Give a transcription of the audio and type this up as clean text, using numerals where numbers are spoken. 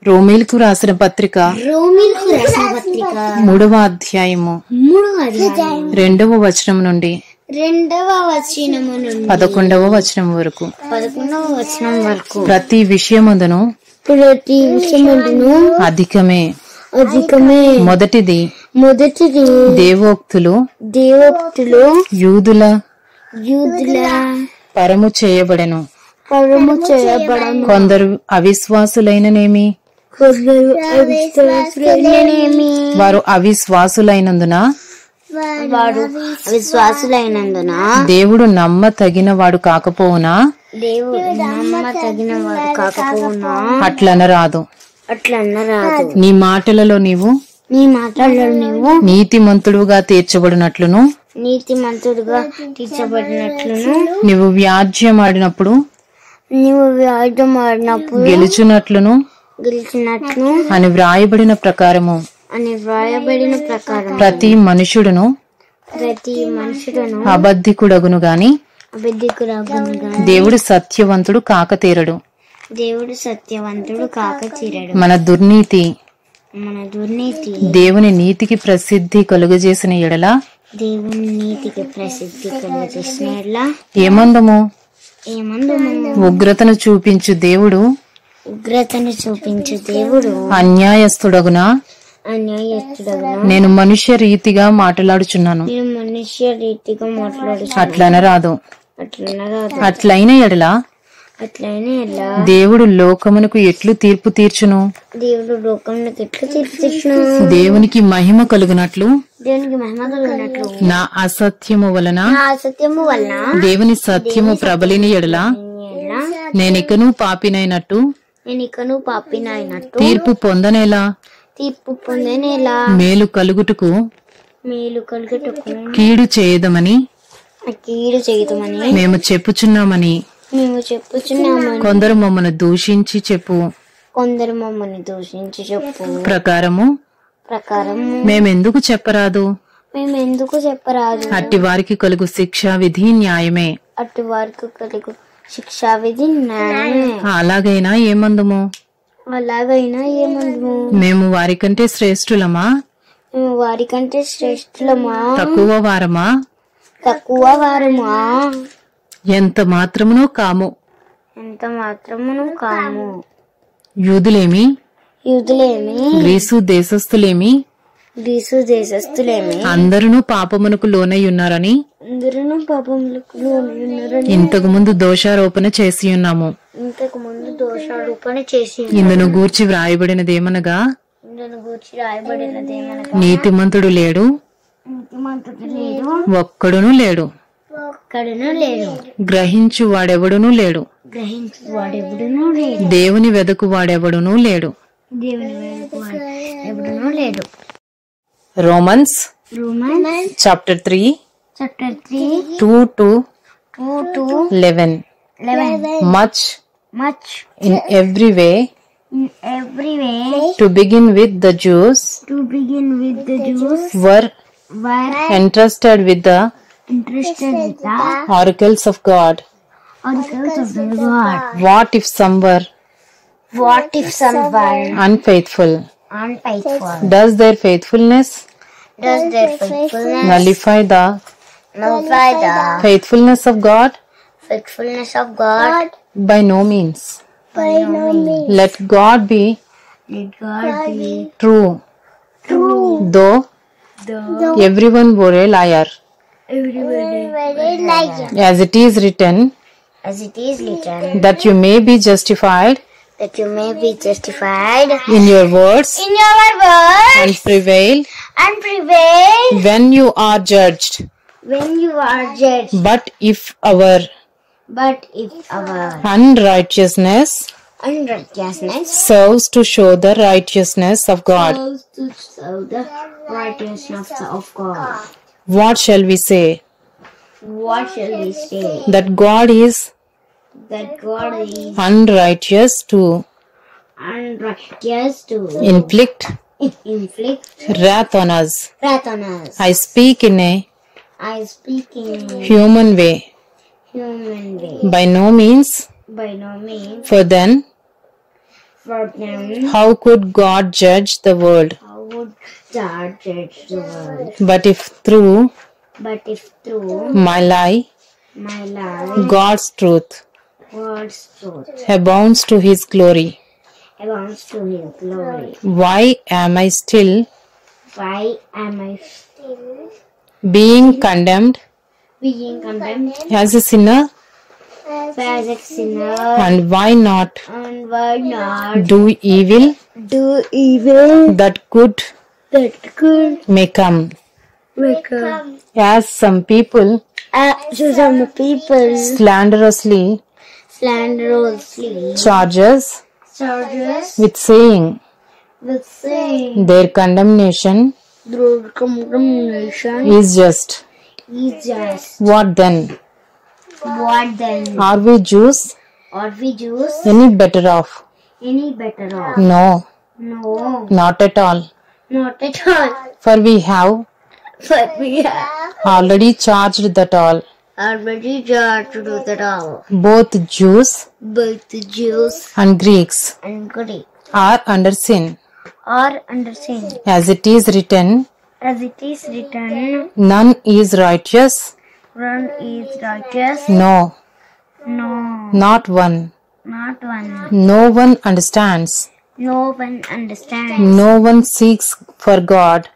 రోమీలకు రాసిన పత్రిక 3వ అధ్యాయము 2వ వచనం నుండి 11వ వచనం వరకు ప్రతి విషయమందును అధికమే మొదటిది దేవోక్తులు యూదుల పరము చేయబడెను. కొందరు అవిశ్వాసులైననేమి వారు అవిశ్వాసులైనందున దేవుడు నమ్మతగిన వాడు కాకపోవునా అట్లనరాదు. నీ మాటలలో నీవు నీతిమంతుడుగా తీర్చబడినట్లును నీవు వ్యాజ్యమాడినప్పుడు గెలుచున్నట్లును అని వ్రాయబడిన ప్రకారము ప్రతి మనుషుడును అబద్ధికుడగును గాని దేవుడు సత్యవంతుడు కాకతీరడు. మన దుర్నీతి దేవుని నీతికి ప్రసిద్ధి కలుగజేసిన ఎడల ఏమందము ఉగ్రతను చూపించు దేవుడు అన్యాయస్తుడగునా నేను మనుష్య రీతిగా మాట్లాడుచున్నాను అట్లనరాదు. అట్లైన ఎడల దేవుడు లోకమునకు ఎట్లు తీర్పు తీర్చును దేవునికి మహిమ కలుగునట్లు నా అసత్యము వలన దేవుని సత్యము ప్రబలిన ఎడల నేనికను పాపినైనట్టు తీర్పు పొందనేలా మేలు కలుగుటకు కీడు చేయదమని మేము చెప్పుచున్నామని కొందరు మమ్మల్ని దూషించి చెప్పు ప్రకారము మేమెందుకు చెప్పరాదు అట్టి వారికి కలుగు శిక్షా విధి న్యాయమే అలాగైనా ఏమందుము మేము వారికంటే శ్రేష్ఠులమా తక్కువ వారమా ఎంత మాత్రమును కాము యూదులేమి గ్రీసు దేశస్థులేమి అందరూ పాపమునకు లోనై ఉన్నారని ఇంతకు ముందు దోషారోపణ చేసి ఉన్నాము. ఇందును గూర్చి వ్రాయబడినదేమనగా నీతిమంతుడు లేడు ఒక్కడును లేడు గ్రహించు వాడెవడునూ లేడు దేవుని వెదకు వాడెవడునూ లేడు. Romans chapter 3 2-11 much in every way to begin with the Jews were entrusted with the oracles of God. What if some were unfaithful? Does their faithfulness nullify the faithfulness of God? By no means. Let God be true, though everyone were a liar. As it is written, that you may be justified in your words and prevail when you are judged. But if our unrighteousness serves to show the righteousness of God, what shall we say? That God is unrighteous to inflict wrath on us. I speak in a human way. By no means. For then for them. How could God judge the world? How would God judge the world? But if through my life, God's truth abounds to His glory, why am I still being condemned as a sinner? And why not do evil that good may come? As some people slanderously charges with saying their condemnation is just. What then? Are we Jews any better off? No, not at all. For we have already charged that all. Both Jews and Greeks are under sin. As it is written, none is righteous. No, not one. No one understands. No one seeks for God.